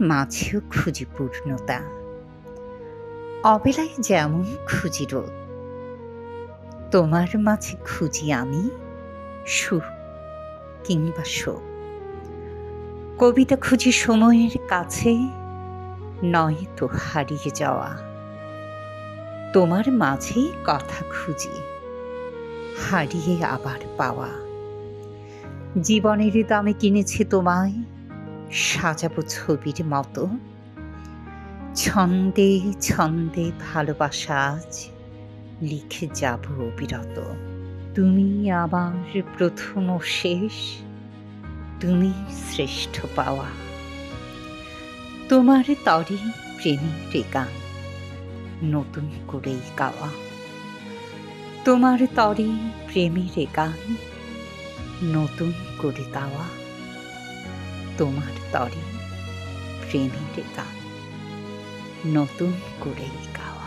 মাঝেও খুঁজি পূর্ণতা, অবেলায় যেমন খুঁজি রোদ। তোমার মাঝে খুঁজি আমি সুর কিংবা শোক। কবিতা খুঁজি সময়ের কাছে, নয় তো হারিয়ে যাওয়া। তোমার মাঝেই কথা খুঁজি, হারিয়ে আবার পাওয়া। জীবনের দামে কিনেছি তোমায়, সাজাবো ছবির মতো। ছন্দে ছন্দে ভালোবাসা আজ লিখে যাব অবিরত। তুমি আমার প্রথম ও শেষ, তুমি শ্রেষ্ঠ পাওয়া। তোমার তরে প্রেমের গান নতুন করেই গাওয়া। তোমার তরে প্রেমের গান নতুন করে গাওয়া। তোমার তরে প্রেমের গান নতুন করেই গাওয়া।